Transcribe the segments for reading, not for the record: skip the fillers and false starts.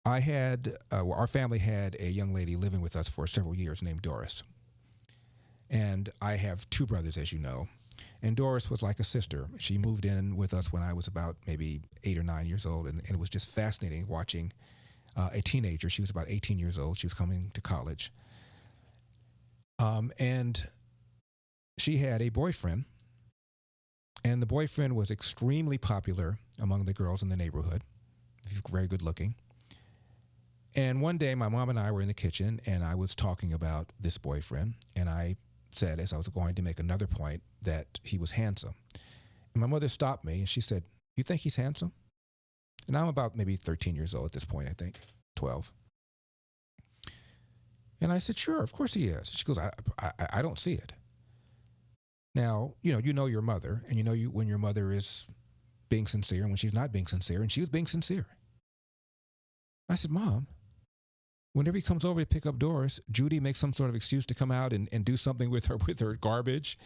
our family had a young lady living with us for several years named Doris. And I have two brothers, as you know. And Doris was like a sister. She moved in with us when I was about maybe 8 or 9 years old. And it was just fascinating watching a teenager. She was about 18 years old. She was coming to college. And she had a boyfriend. And the boyfriend was extremely popular among the girls in the neighborhood. He was very good looking. And one day, my mom and I were in the kitchen, and I was talking about this boyfriend. And I said, as I was going to make another point, that he was handsome. And my mother stopped me, and she said, "You think he's handsome?" And I'm about maybe 13 years old at this point, I think, 12. And I said, "Sure, of course he is." She goes, I don't see it. Now, you know your mother, and you know when your mother is being sincere and when she's not being sincere, and she was being sincere. I said, "Mom, whenever he comes over to pick up Doris, Judy makes some sort of excuse to come out and do something with her garbage,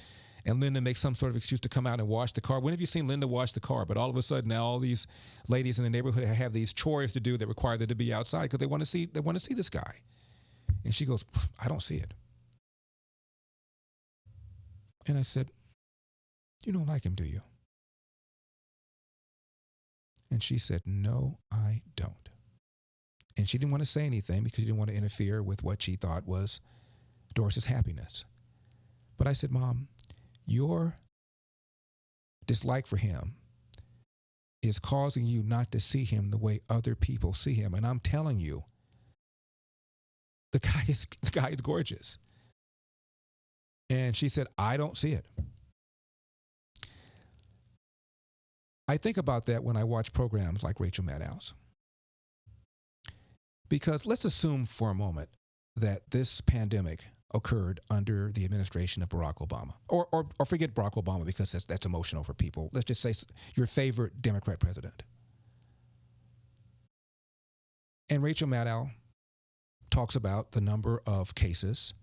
and Linda makes some sort of excuse to come out and wash the car. When have you seen Linda wash the car? But all of a sudden now all these ladies in the neighborhood have these chores to do that require them to be outside because they want to see this guy." And she goes, "I don't see it." And I said, "You don't like him, do you?" And she said, "No, I don't." And she didn't want to say anything because she didn't want to interfere with what she thought was Doris's happiness. But I said, "Mom, your dislike for him is causing you not to see him the way other people see him. And I'm telling you, the guy is gorgeous." And she said, "I don't see it." I think about that when I watch programs like Rachel Maddow's. Because let's assume for a moment that this pandemic occurred under the administration of Barack Obama. Or forget Barack Obama because that's emotional for people. Let's just say your favorite Democrat president. And Rachel Maddow talks about the number of cases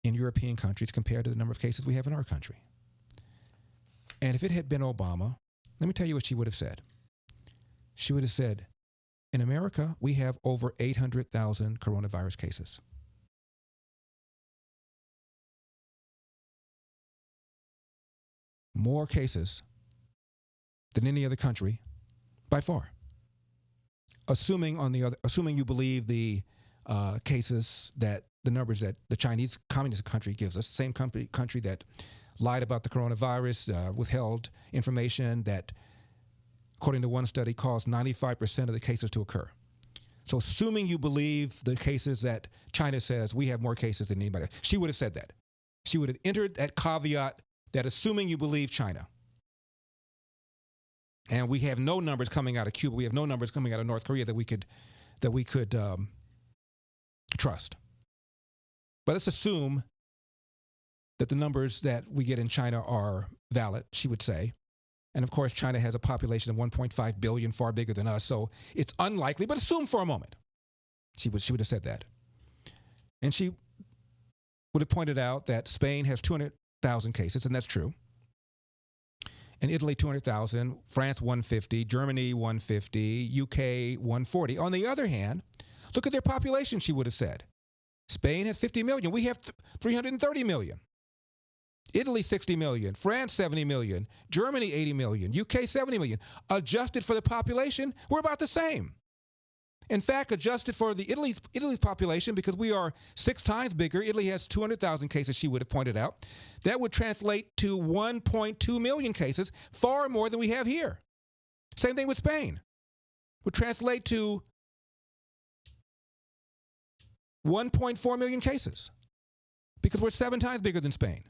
in European countries compared to the number of cases we have in our country. And if it had been Obama, let me tell you what she would have said. She would have said, "In America, we have over 800,000 coronavirus cases. More cases than any other country by far. Assuming you believe the cases that the numbers that the Chinese Communist country gives us, same country that lied about the coronavirus, withheld information that, according to one study, caused 95% of the cases to occur. So assuming you believe the cases that China says we have more cases than anybody, she would have said that. She would have entered that caveat that assuming you believe China. And we have no numbers coming out of Cuba. We have no numbers coming out of North Korea that we could trust. But let's assume that the numbers that we get in China are valid, she would say. And of course, China has a population of 1.5 billion, far bigger than us. So it's unlikely, but assume for a moment. She would have said that. And she would have pointed out that Spain has 200,000 cases, and that's true. And Italy, 200,000, France, 150, Germany, 150, UK, 140. On the other hand, look at their population, she would have said. Spain has 50 million. We have 330 million. Italy, 60 million. France, 70 million. Germany, 80 million. UK, 70 million. Adjusted for the population, we're about the same. In fact, adjusted for the Italy's population, because we are 6 times bigger, Italy has 200,000 cases, she would have pointed out. That would translate to 1.2 million cases, far more than we have here. Same thing with Spain. Would translate to 1.4 million cases, because we're 7 times bigger than Spain.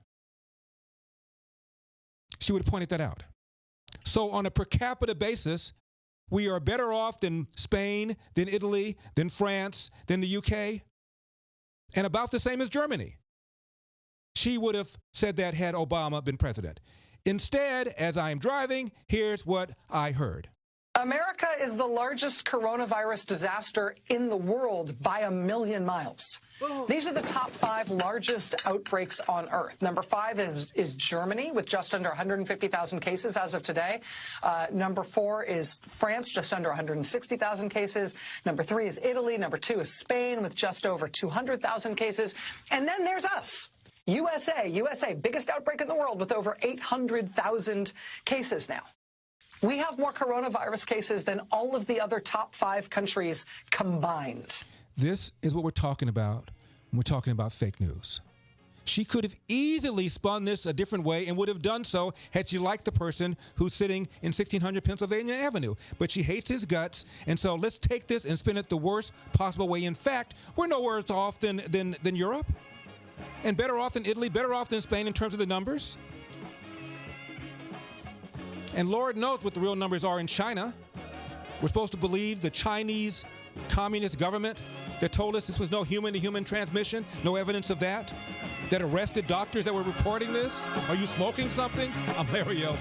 She would have pointed that out. So on a per capita basis, we are better off than Spain, than Italy, than France, than the UK, and about the same as Germany. She would have said that had Obama been president. Instead, as I am driving, here's what I heard. America is the largest coronavirus disaster in the world by a million miles. These are the top 5 largest outbreaks on Earth. Number 5 is Germany, with just under 150,000 cases as of today. Number 4 is France, just under 160,000 cases. Number 3 is Italy. Number 2 is Spain, with just over 200,000 cases. And then there's us. USA, biggest outbreak in the world with over 800,000 cases now. We have more coronavirus cases than all of the other top 5 countries combined. This is what we're talking about when we're talking about fake news. She could have easily spun this a different way and would have done so had she liked the person who's sitting in 1600 Pennsylvania Avenue. But she hates his guts, and so let's take this and spin it the worst possible way. In fact, we're no worse off than Europe, and better off than Italy, better off than Spain in terms of the numbers. And Lord knows what the real numbers are in China. We're supposed to believe the Chinese communist government that told us this was no human-to-human transmission, no evidence of that, that arrested doctors that were reporting this. Are you smoking something? I'm Larry Elder.